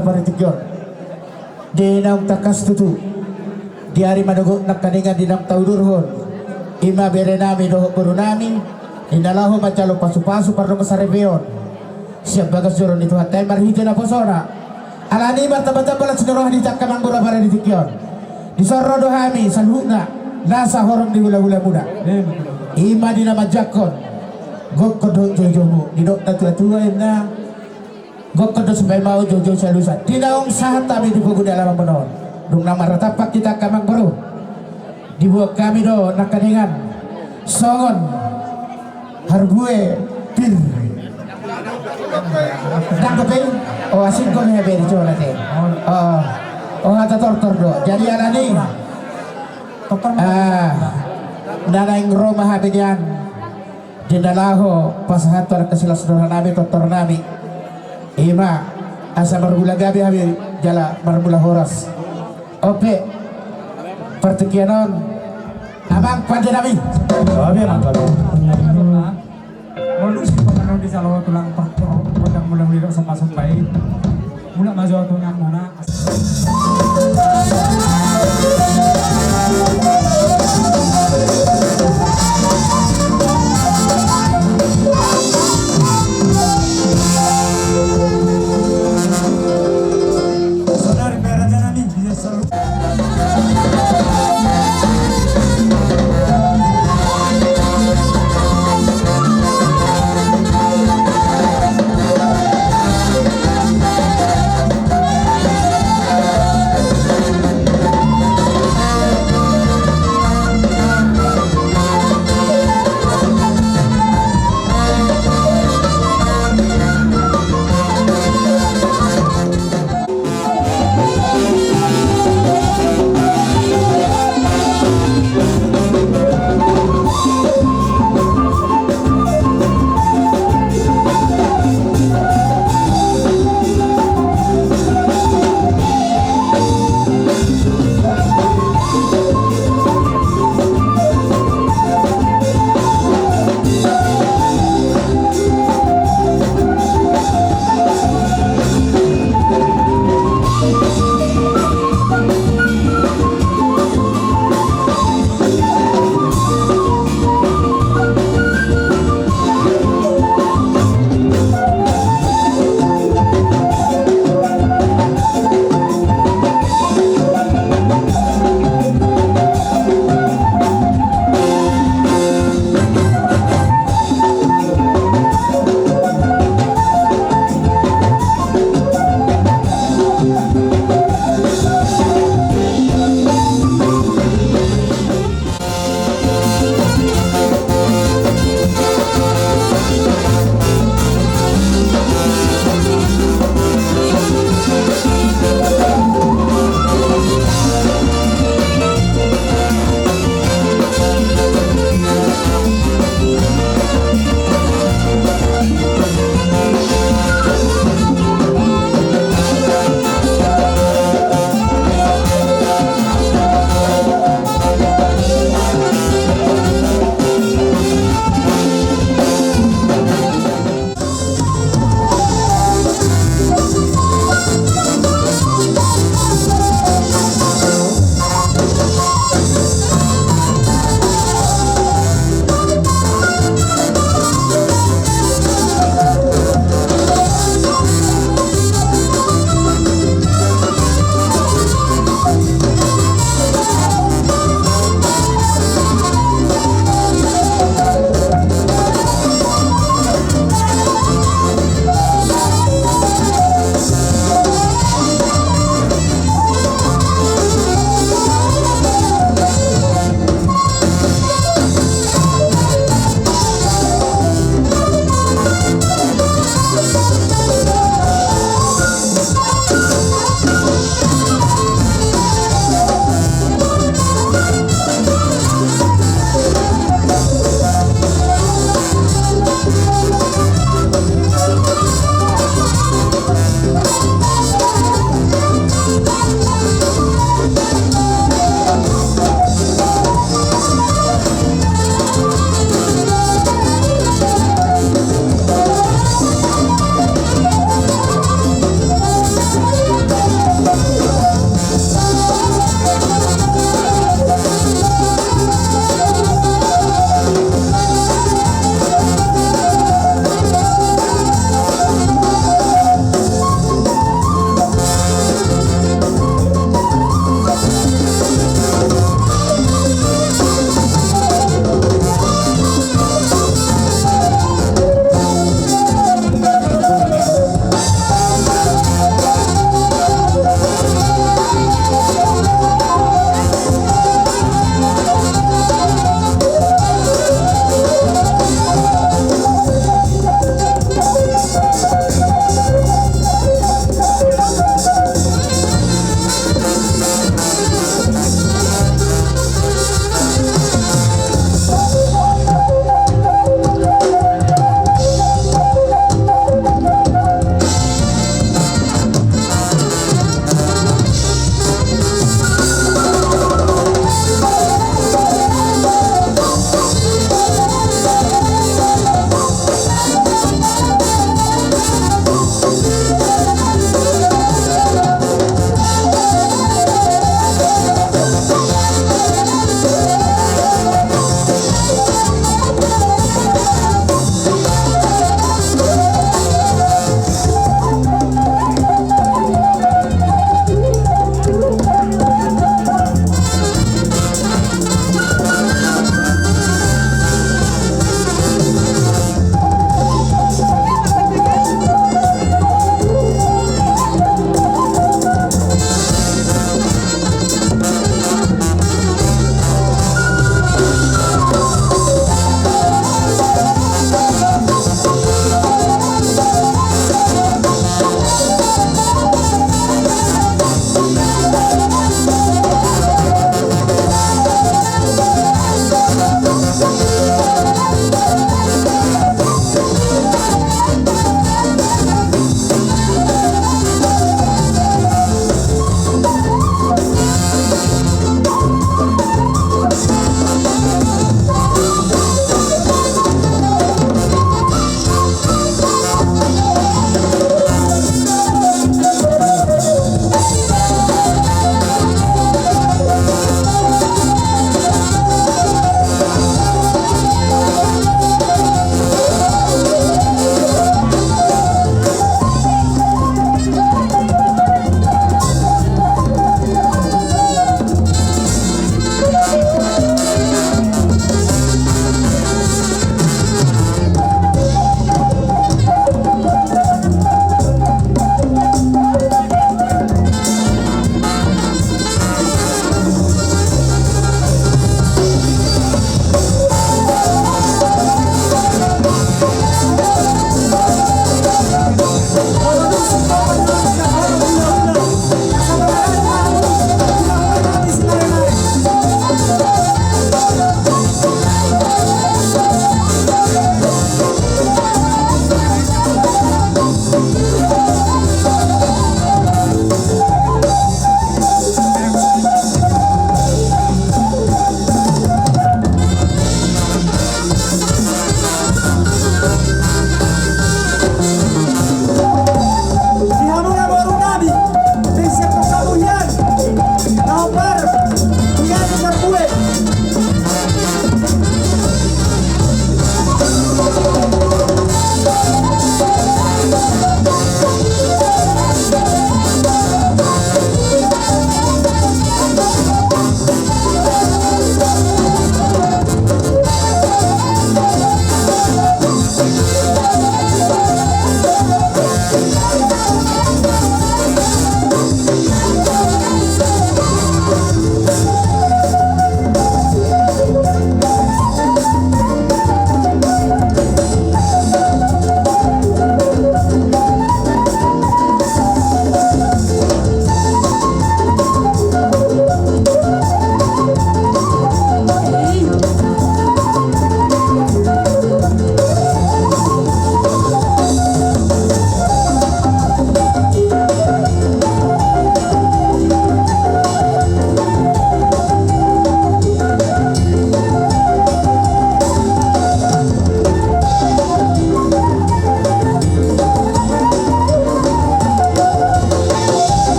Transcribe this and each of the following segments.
Paritigyon dinam takas tutu di hari madugok nakaningan dinam taudurhon ima berenami dohok burunami indalahu macalo pasu-pasu pardo masarebeon siap bagas joron itu hatai marhijau na posona alani martabata balat sedoroh di cakkamang gura paritigyon di sorro dohami salhuna nasa horong di hula-hula muda ima dinama jakon gok kodok jojomu di dok tua-tua na gok kodok sampai mau jojo salusa tidak sah tapi di buku dalam menon dung nama ratapak kita kamang baru dibuat kami do nakaningan songon harbue pir nangkepin oh asin ko niya beri coba nanti oh ada tortor do jadi alani nanaing Roma habinian jendalaho pasahator kesilas saudara nabi tortor nabi ima asa marmula gabi habi jala marmula horas oke pertikianon amang panjenami abi amang kalau modus pemanaw di salawa tulang pakto podang mulang lilo sa pasupay mula mazo tunang muna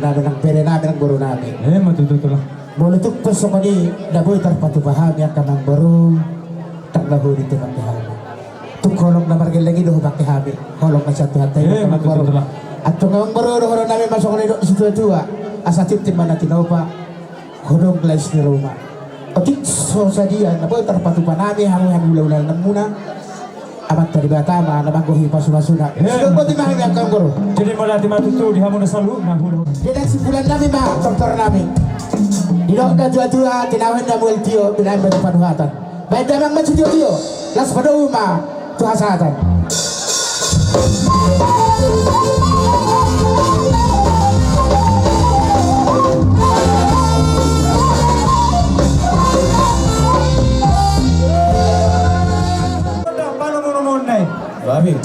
namin ang pere namin ang guru namin. Matututo lang. Mula ito puso ko ni naboy tarpatupahami ang kanang baru tak nahuli ito makihami. Tukolong na margil lagi doon makihami. Kolong na siya tuhat tayo ng kanang baru. Matututo lang. At tungang baru doon namin masuk ko nito sa tuwa. Asa tiptim man natin pa. Hulong glass ni Roma. Otik so sa diyan naboy tarpatupa namin hamuhan ulaw na muna. Amat tadi batama namang gohi pasu-pasuna. Sudah ko di mahal ang guru. Jadi malah di matutu di hamun selalu nah hulu. Dia simpulan namin ba, doktor namin. Dilo na dua-dua, tinawin na muel tiyo, pinahin ba ng panuhatan. Baik damang mansudyo tiyo, las pada uma, tuhasatan. Paano mo naman na eh? Babi.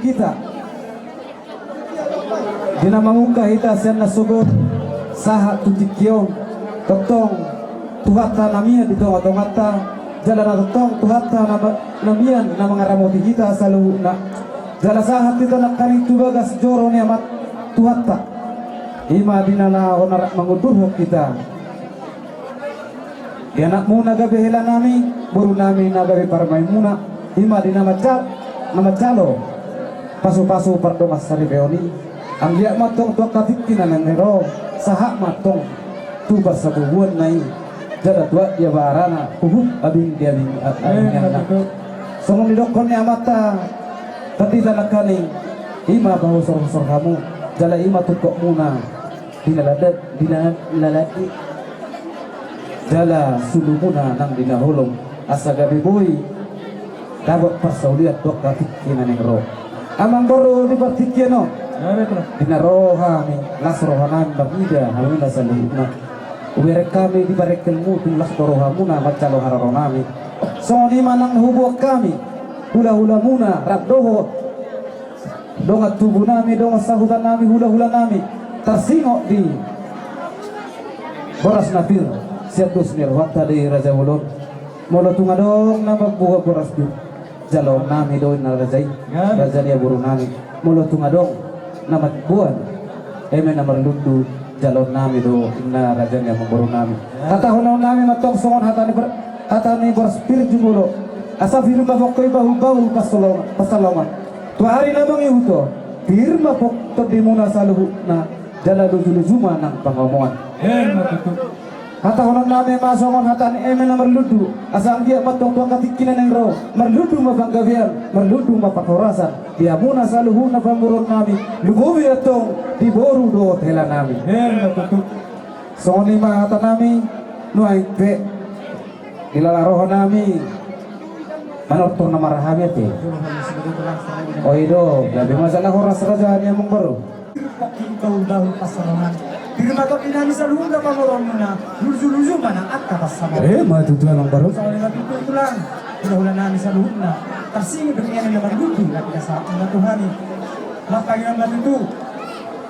kita. Dina mangungka hita siya nasugod saha tutikyo totong tuhata namia dito atongata jalan na totong tuhata namian na mga ramoti kita sa luhuna jala saha kita nakaring tubagas joro ni amat tuhata ima dinala onar mangudurhok kita di anak muna gabi hila nami buru nami na gabi parmay muna ima nama calo pasu-pasu pardomas sa ribeoni ang liya matong tuwa katikinan ng hero sahak matong tubas sa bubuan na jada tuwa ya barana uhub abing dia bing so nung nidokon niya mata katita na kaning ima bahusor-husor kamu jala ima tukok muna dinalalaki jala sulu muna nang dinahulong asa gabi boy dapat persauliat tuwa katikinan ng hero amang boro di partikiano dinaroha ni lasrohanan bagida hamina salihna ubere kami di barekelmu tulas doroha muna macalo hararonami so di manang hubuk kami hula-hula muna rabdoho dongat tubuh nami dongat sahutan nami hula-hula nami tersingok di boras nafir siatus nirwata di Raja Wulon molo tungadong nama buka boras di jalong nami doin na rajai raja dia buru nami molo tungadong namat buwan eme namar lundu jalon nami do inna rajanya memburu nami kata honaw nami matong songon hatani berspirit jumulo asa firma pokkoy bahu pasalongan tu hari namang iuto firma pokto di muna saluhu na jala lujuma nang pangomongan kata honaw nami masongon hatani eme namar lundu asa ang dia matong tuang katikinan ng raw marludu mapanggabian marludu mapakorasan dia muna saluhu na pamurun nami lugobi atong di boru do hela nami so ni mata nami nuay pe ilalaroho nami manortor na marahami ate oido labi masalah horas raja niya mong baro Ikaw dahil pasalangan. Pirma ka pinami sa luhong na pamorong mo na luzu-luzu man ang at kapasama. matutuan ang baro Sa ulit ito lang. Pinahulan namin sa luhong na. Tarsingin ang yan naman luto. Lapit sa ating natuhani. Matagin ang matuto.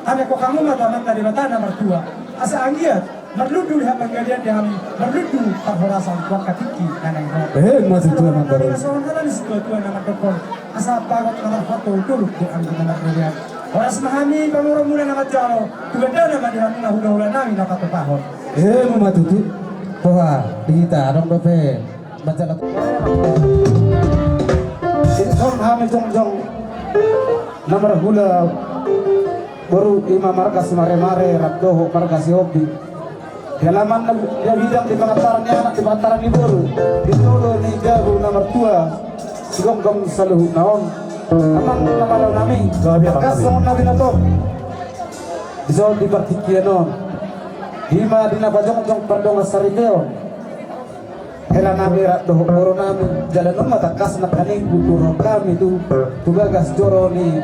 Anak ko kamu mata-mata di mata na martua. Asa angiat. Marludu lihat pagkalian di kami. Marludu paghorasan kuat katiki. Nanay mo. matutuan ang baro Sa ulit na situatuan na matupon. Asa pagot na marfato. Tulog di ang ginanapilihan. Oras mahami pamurong muna na matyaro. Tuganda naman di kami na hula-hula namin nakatupahon. matutu poha dita adong dope baca Son hame jong nomor hula baru ima markas mare-mare rabdoho markas hobi halaman dia bidang di pangatarannya anak di pantaran ni baru ditolo ni jago nomor 2 sigong saluhu naon amang namalaw nami markas songon nabi na to bisa di partikiano hima dina bajong pardong sarikeo hela nami doho boro nami jalan matakas na kaning buturo kami tu tugagas joro ni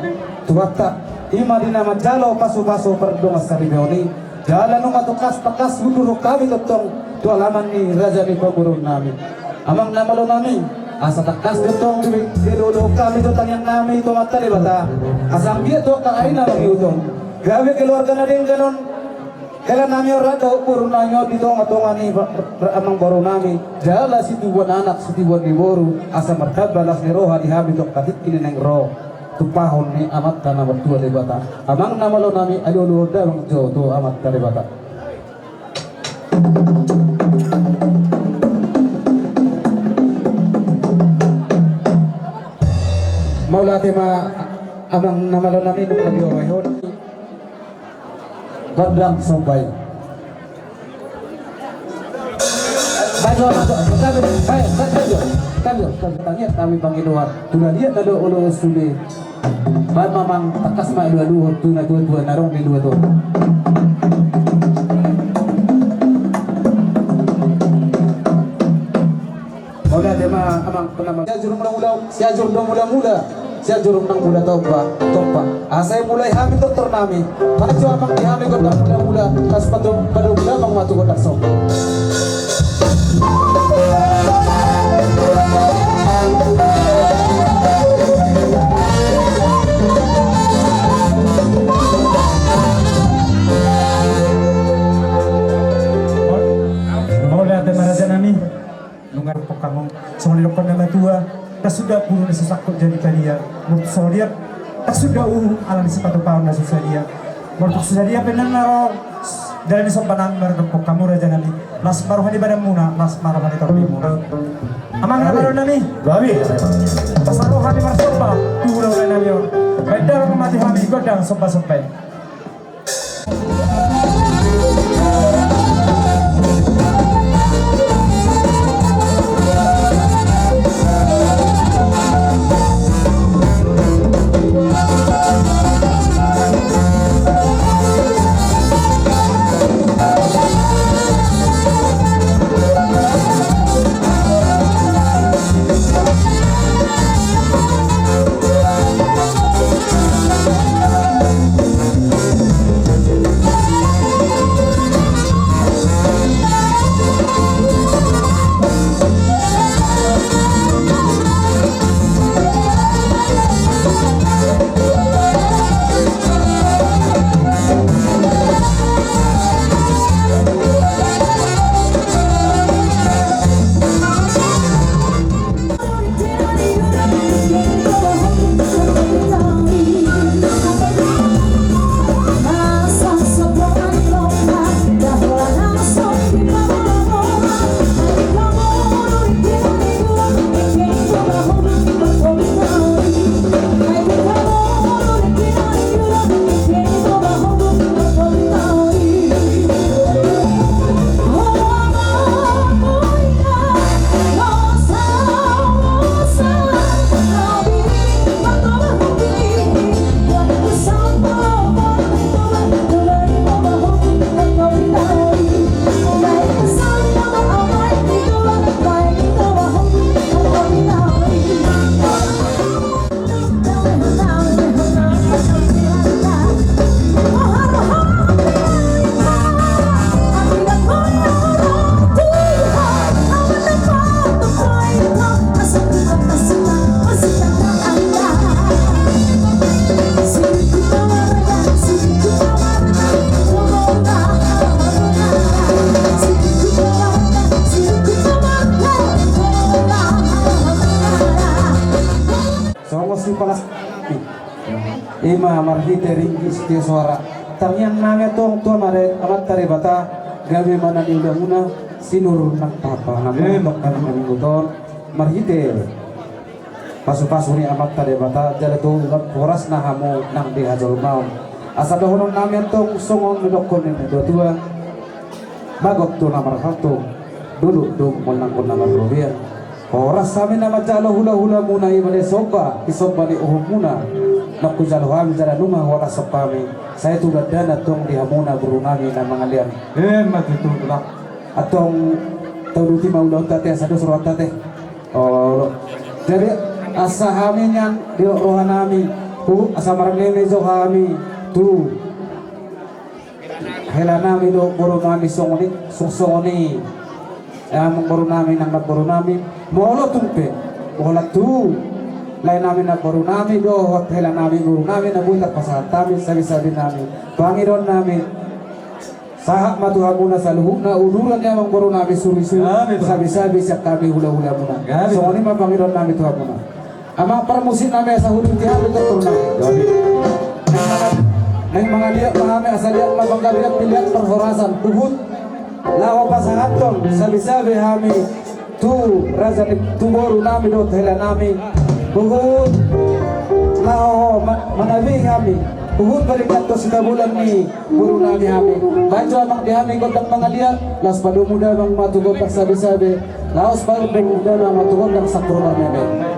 tuwata hima dina majalo pasu-pasu pardong sarikeo ni jalan matakas takas buturo kami totong tu alaman ni raja ni paguro nami amang namalo nami asa takas totong dilulo kami totang yang nami tu mata di bata asang dia tu kain na magiutong gawe keluarga na din ganon kaya nami orang daw puro nanyo dito ang atongan ni amang baro nami jala si tubuan anak si tubuan ni boro asa markabalas ni roha di habi tok katit kini neng ro tupahon ni amat kana bertua di bata amang namalo nami alulu dalang jo tu amat kana bata maulati ma amang namalo nami nung lagi wahon Bandang sampai. Kami Panginoon. Tuna dia tado ulo suli. Ba mamang takas ma dua tuna dua narong di dua to. Oda tema amang penama. Sia jurung mula-mula, sia jurung mula-mula. Siya jurong ng mula topa asay mulai hami doktor nami pacu amang di hami ko ng mula tas padu mula mang matugot at sopa puro na sasakot dyan ita dia. So dia, tak sudah alam sa patupaw na sa dia. Mortok sa dia pinanaro, dahil sa banan meron po kamura dyan nami. Mas maruhan iba na muna, mas maruhan ito kami muna. Amang na meron nami. Babi. Mas maruhan ni Marsopa, tuulaw na nami yun. May darang mati kami, ikot ang sopa-sopay. Ima marhite ringgis ti suara tangyan name tong tua mare amat tari bata gawe mana di udah sinur nak papa namun dok kan kami buton marhite pasu-pasu ni amat tari bata jale tu poras na hamu nang di hajol mau asa dohonon name tong songon medokon ni dua bagok tu namar satu dulu tu menang pun namar provian poras sami nama jalo hula-hula muna ibade soba isoba di uhum muna naku jalo kami jala numa wala sopami saya tu gadana tong di hamuna burunami na mangalian Mati tu lah. atong tauduti maulot tate satu surat tate oh jadi asa kami nyan di rohanami ku asa marangene jo kami tu helanami do burunami songoni among burunami nang burunami molo tumpe wala tu lain namin na baru namin do hotel namin guru namin na bulat pasal namin sabi-sabi namin Panginoon namin sahak matuha muna sa luhuk na uluran niya ang baru namin suri-suri sabi-sabi siya kami hula-hula muna so ini mah Panginoon namin tuha muna ama permusin namin sa hulung tiha betul namin nang mga liyak mga asal liyak mabangga liyak pilihan perhorasan tuhut lao pasangaton sabi-sabi kami tu raja tu baru namin do hotel namin Uhud lao manabi kami Uhud balik ato sila bulan ni guru nami kami banjo amang di kami gondang mga liyak las padu muda bang matugod ang sabi-sabi laos padu muda bang matugod ang sakro namin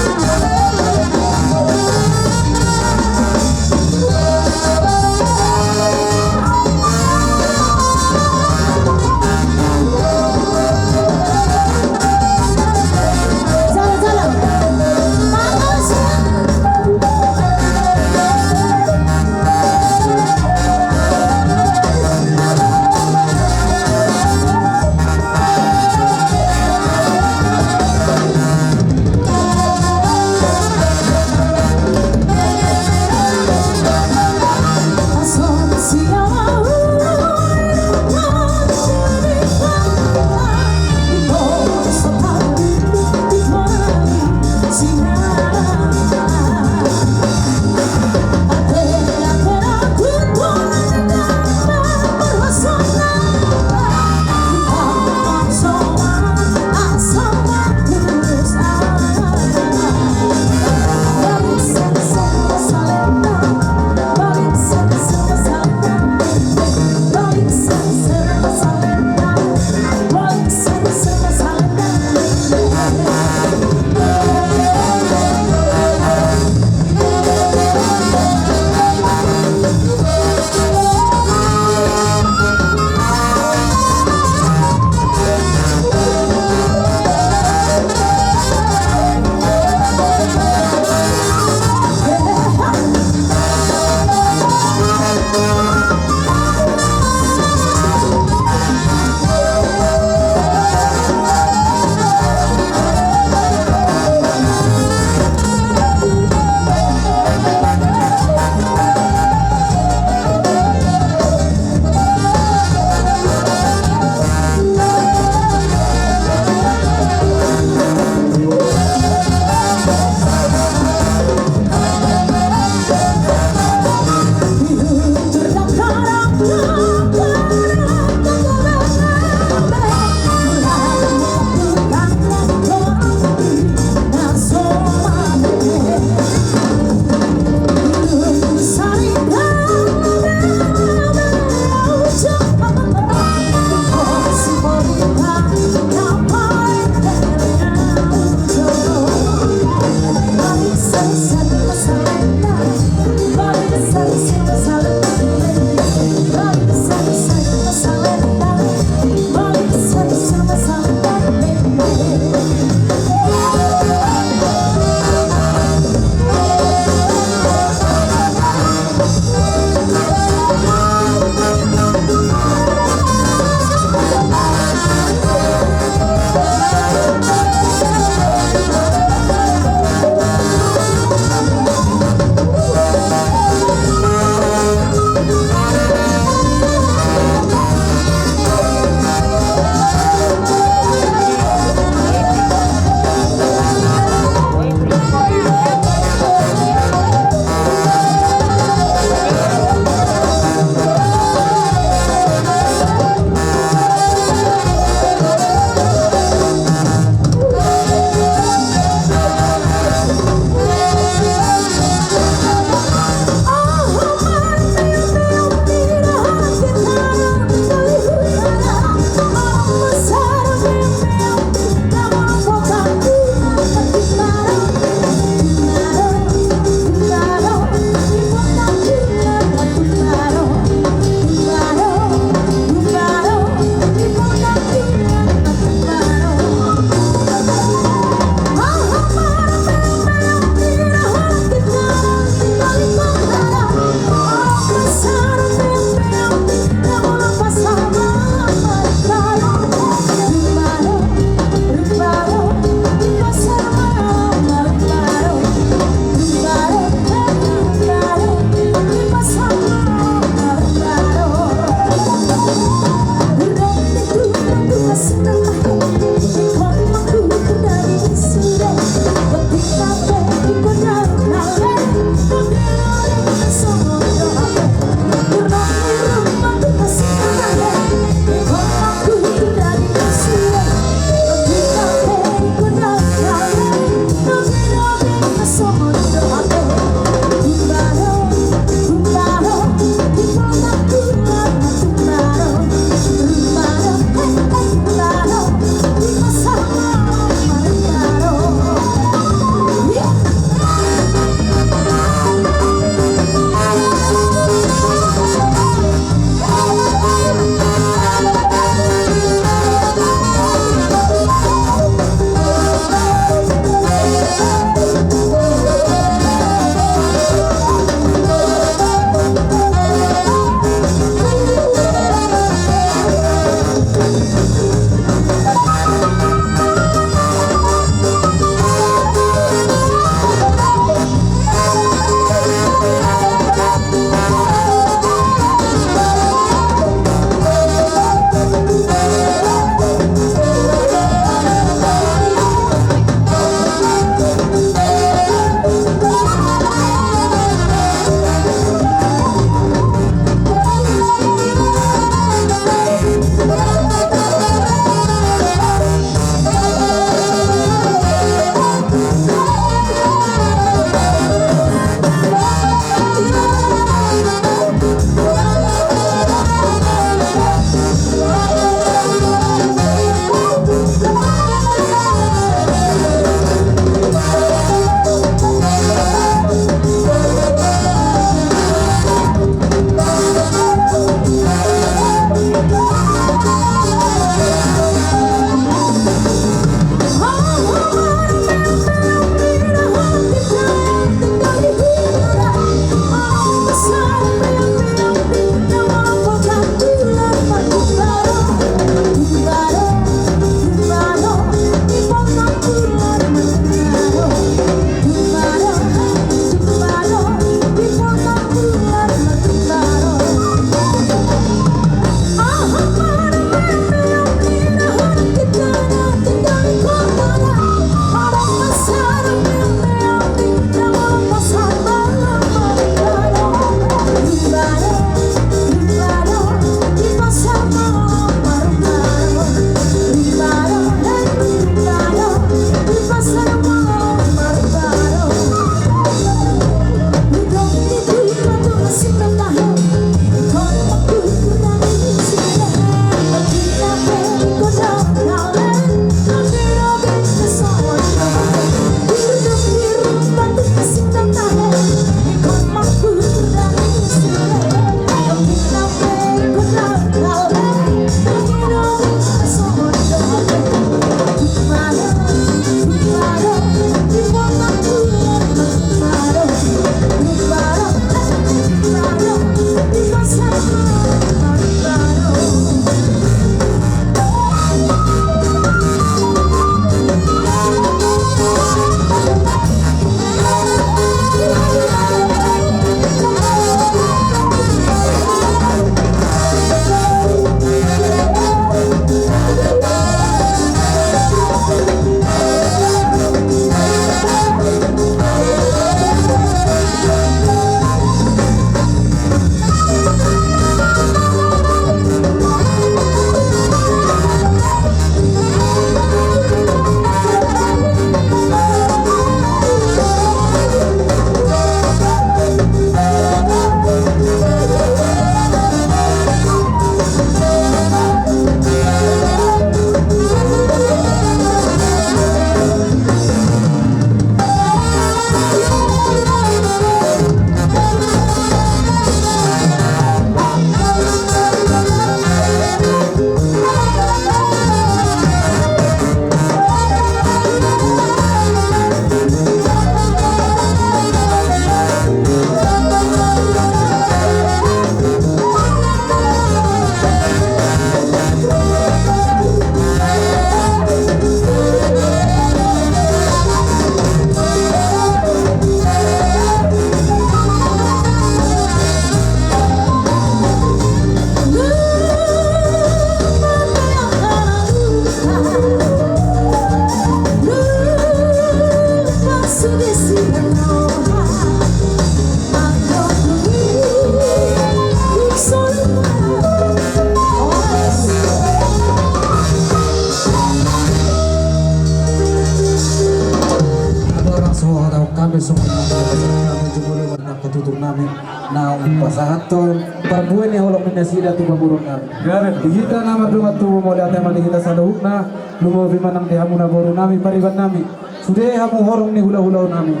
nami na pasahaton parbuan ni holok na sida tu paburong nami digita nama dumat tu mo dati man digita sa luhuk na lumobi man ang dihamu na boro nami pariban nami sudah hamu horong ni hula-hulaw nami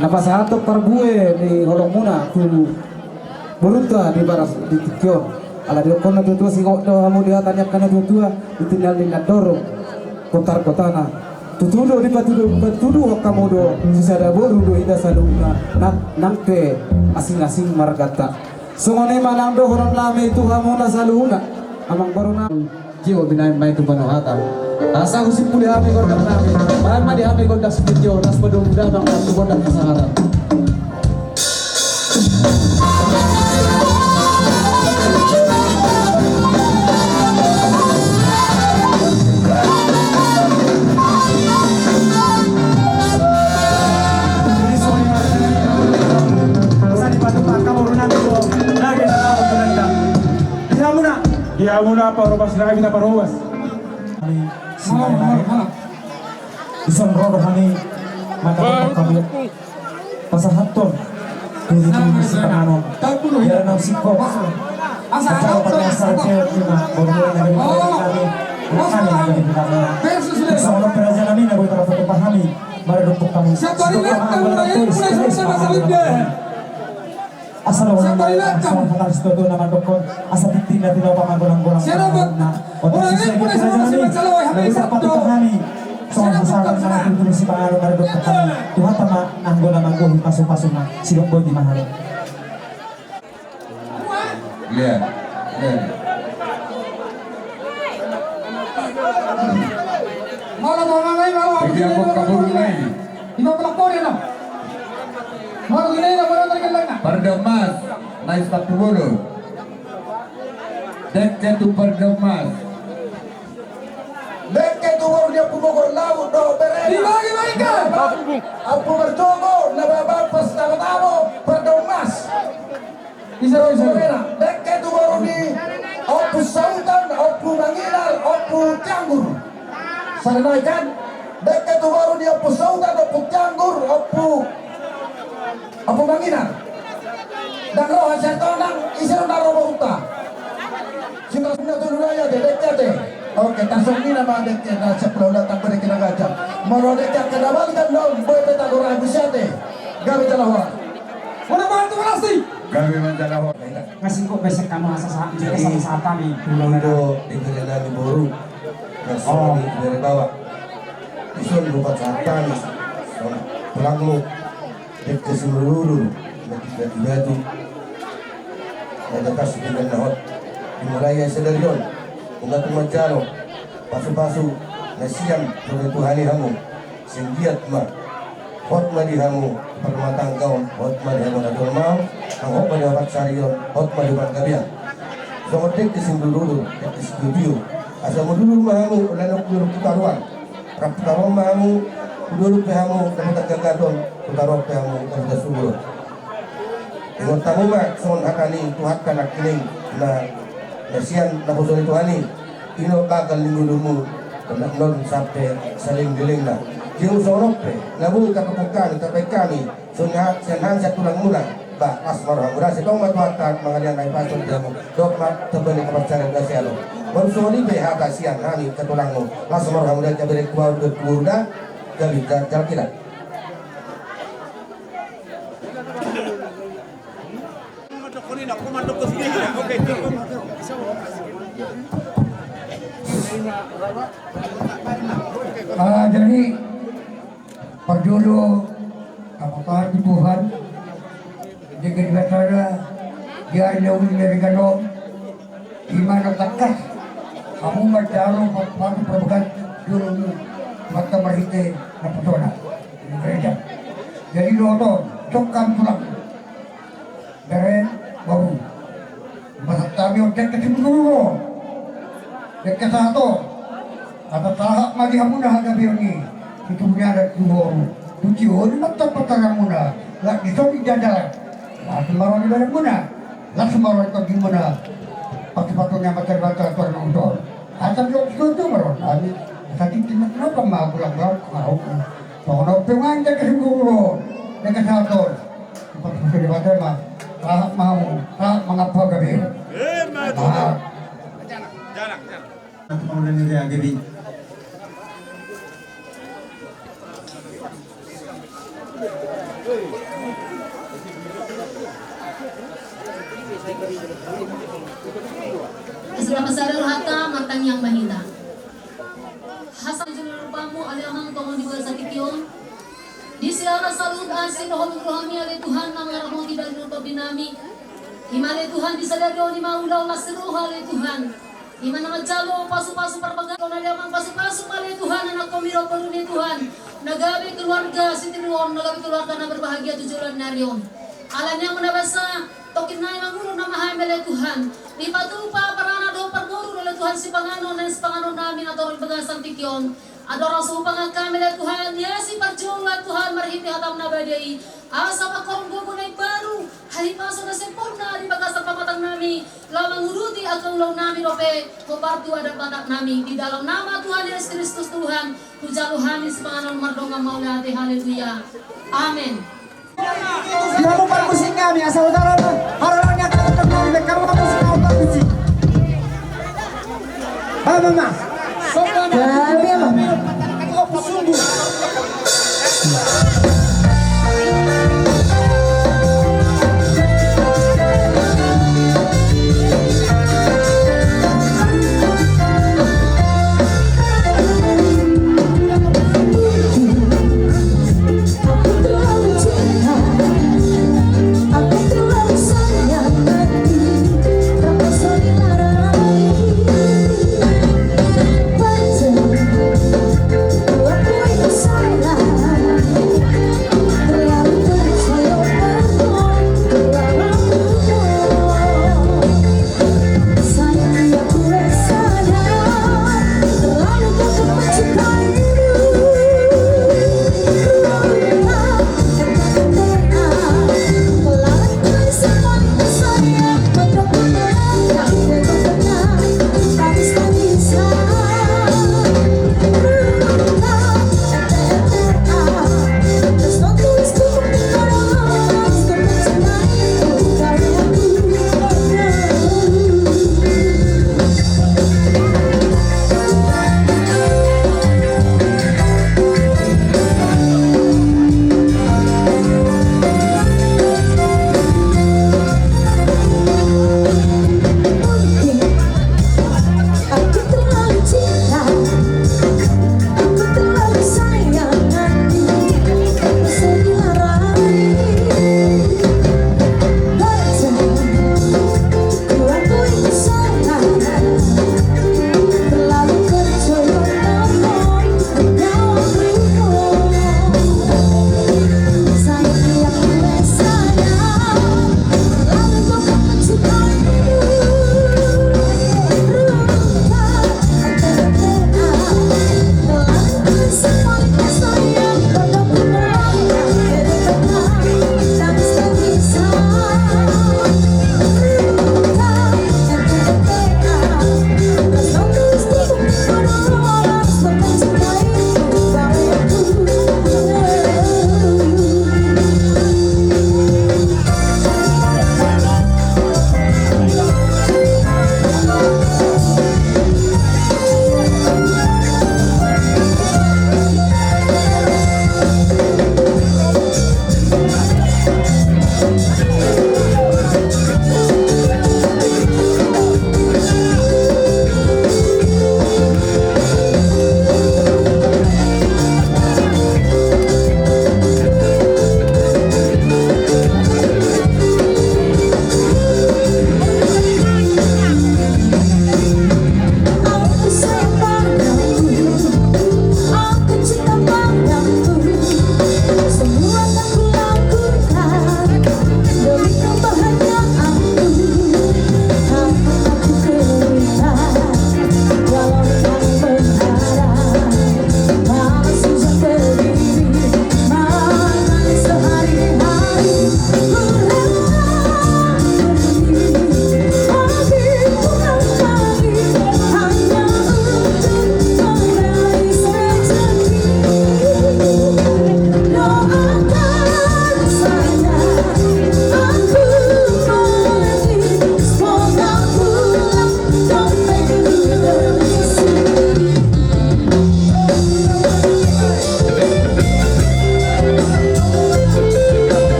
na pasahaton parbuan ni holok muna tu burunta di baras di tikyon ala di kona tutua singok do hamu dihatanya kana tutua itinal ni nadoro kotar kotana tutudo di patudu kamu do sisada boru do ida saluna nampe asing-asing margata sungone manang do horon lame itu kamu na saluna amang baru na kio binay may tu banohata asa usip puli hami kondak nami maran ma di hami kondak studio nas padungda bang tu kondak kasaharan Ya muna parubas na kami na parubas. Isang rodo kami matapos kami pasahaton. Hindi kami si Pananon. Yan ang siko. At saka pag-asal kayo na bordo na kami kami. Kami na kami kami. Sa mga peraja namin na buhay para pagpapahami. Maradupok kami. Siko asal orang lain asal kata sesuatu nama dokon asal tidak pamagolang-golang na otosis lagi kerajaan ini dapat dipahami soal masalah sangat penting si pangaruh dari dokter kami Tuhan tama anggola manggohi pasu-pasu na silong boy di mahal. Iya. Malah mau ngai malah Jadi aku kabur lagi. Ibu pelakor ya. Mau gini na baru terkenal na. Perdemas, naik satu bulu. Dekke tu perdemas. Dekke tu baru dia pumukul laut do berena. Dibagi bagikan. Aku berjogo nababapas tamu perdomas. Isaro. Dekke tu baru di opu sautan, opu manginar, opu canggur. Saranaikan. Dekke tu baru di opu sautan, opu canggur, opu manginar. Dan roh hasil tonang isiro na robohuta. Sino dulu ya dekke. Oke, tasong ni nama dekke na sa pulau datang pada kinagajam. Moro dekke kadabalikan dong, boy peta kurang bisyate. Gabi jalahora. Wala bantu wala si. Kami menjalahor. Ngasih kok besek kamu asa saat kami pulau na. Tinggal namin buru Nasoni dari bawah Ison lupa satan Pulang lu Dekde semelulu Batu Ada kasih dengan nahot Dimulai yang sedarion Ungat umacaro Pasu-pasu Nasiam Tuhan Tuhani hamu Singgiat ma Hot ma di hamu Permatang kaum Hot ma di hamu Nadol mau Ang hot ma di wapak sarion Hot ma di wapak gabian So dekde semelulu Dekde studio asa mo dulu mahamu lanok dulu putaruan putaruan mahamu dulu pehamu dapat gagadon putaruan pehamu dapat subur dengan tamu mak son hakani tuhat kanak kining na nasian na huzon tuhani ino kagal lingulumu non sampai saling giling na jeng sorok pe nabu kapakukan tapi kami sonya senhan satu lang mula ba asmar hamura setong matuatan mangalian ay pasok jamu dok mat tebeli kepercayaan gasialo Baru be hata siang kami ketulang mo. Langsung orang muda kabere kuar ke kurda gabi jalan kira. Jadi perjulu apakah Tuhan jika dikatakan dia jauh dari galau iman tekas kamu macam pagi perbuatan dulu mata merhite na pesona gereja jadi loto cokam pulang dari baru bahasa kami udah ketemu dulu dekat satu ada tahap magi hamuna hagabi ini itu punya ada dua tujuh mata petang muna lah itu tidak lah sembarang di dalam muna lah sembarang itu gimana pati-patunya baca-baca tuan nonton asal jauh itu meron tadi tadi kenapa mau pulang-pulang mau pengan jadi guru dekat satu pas sudah dibaca mah Tahap mau, tahap mengapa kami? Tahap. Kemudian dia gini. Isra masaril hatta matang yang mahina. Hasan julur pamu alamang tongon di bawah sakityon. Di sila salud asin rohani ale Tuhan mangaramo tidak nuto dinami. Himale Tuhan disadari ni maulaw masruh ale Tuhan. Imana magcalo pasu-pasu parbagan na lamang pasu-pasu ale Tuhan anak komiro peru ni Tuhan. Nagabi keluarga sitinuon nagabi keluarga na berbahagia tujuan narion. Alam yang menabasa tokin na manguro na mahay mele Tuhan. Di patupa parana do perguru oleh Tuhan si pangano na si pangano namin ato rin bagasang tikyon. Adora supang kami le Tuhan ya si perjuangan Tuhan marhiti hatam na badai. Asa makorong gugo na baru. Halipaso na sempurna di bagasang pamatang nami. Lamang uruti akong law nami rope. Kubartu ada batak nami. Di dalam nama Tuhan Yesus Kristus Tuhan. Tujaluhanin si panganon mardongang maulate. Haleluya. Amen. Jangan lupa musik kami asal utara harolanya kata kami kamu musik apa musik. Mama. Kami apa sungguh. Aku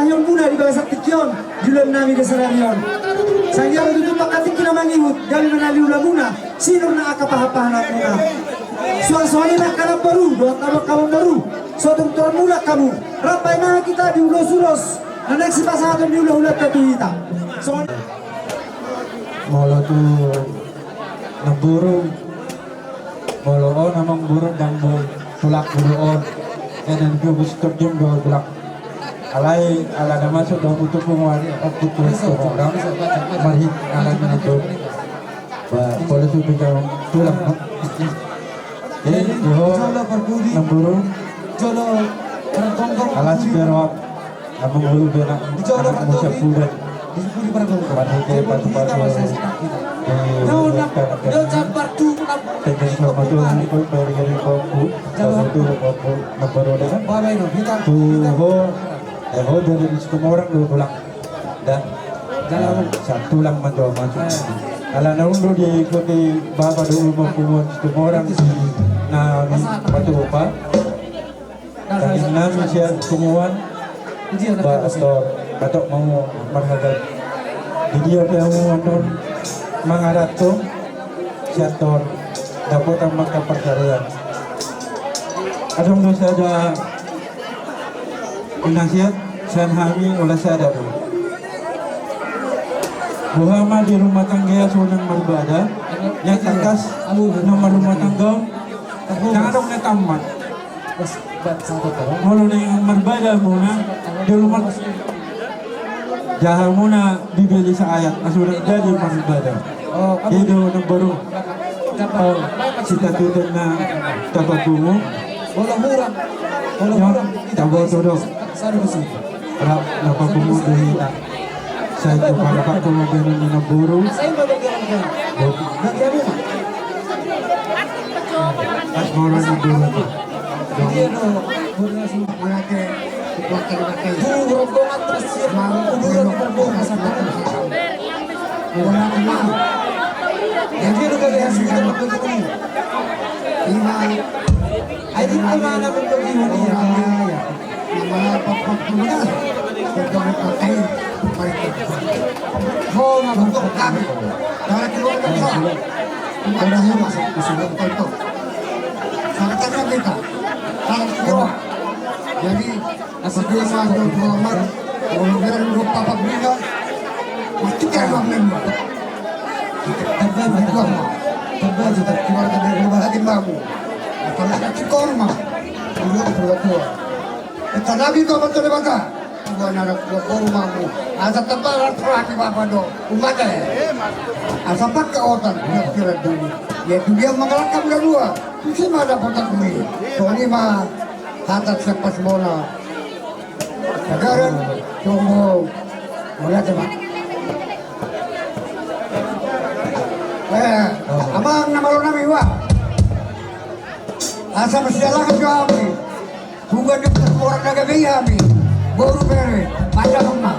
Lahyon muna di bangsa tikyon, julam nami kesararion. Sangya itu pakatik kita mangihut, gali menali ulah muna, sinur na akapahapahan muna. Suan-suani nak kana baru, doa kamu baru. Suatu mula kamu, rapai na kita di ulos-ulos. Nanek si pasangan di ulah-ulah tatuhita. Soalnya Molo tu naburu, molo on namang burung dan tulak buruon, dan kubus kerjum dua tulak. Alai ala nama masuk dalam butuh penguari, aku tulis ke orang, marhit ala menentu. Boleh tu bicara tulak. Yo naburu, ala sekarang, abang bulu benak, anak muda puda. Marhit patu-patu. Dari semua orang dulu pulang dan satu lang masuk. Ala na undo dia ikuti bapa dulu mempunyai semua orang na batu apa. Kami nami siap semua. Pastor batok mau marhaban. Dia yang mau mangarat tu siator dapat tambah percayaan. Adong tu saja nasihat san kami oleh saya dulu. Buhama di rumah tangga sunang berbada yang takas nomor rumah tangga jangan dong tamat. Kalau yang berbada muna di rumah jahat muna dibeli seayat asuran jadi berbada. Itu yang baru cita tutup na dapat bungu. Tabor todo. Dapat bungu dari saya itu para pak kemudian na buru. Asmoro ni buru. Jadi, sebelum masuk Muhammad, orang lupa pabrik, mesti kalau memang terbang juga keluarga dari rumah hati mamu. Kalau ada cikor mah, keluar. Tetapi kau betul betul, gua nak keluar mamu. Asal tebal laki bapa do, umat asal pakai otak kira dulu. Ya dia mengalahkan kedua, itu mah ada otak ini. Soalnya mah hatat siapa semua. Sekarang tunggu mulai coba. Abang nama lo nama Iwa. Asa bersialah ke kami. Bukan di orang naga kami. Baru beri macam apa?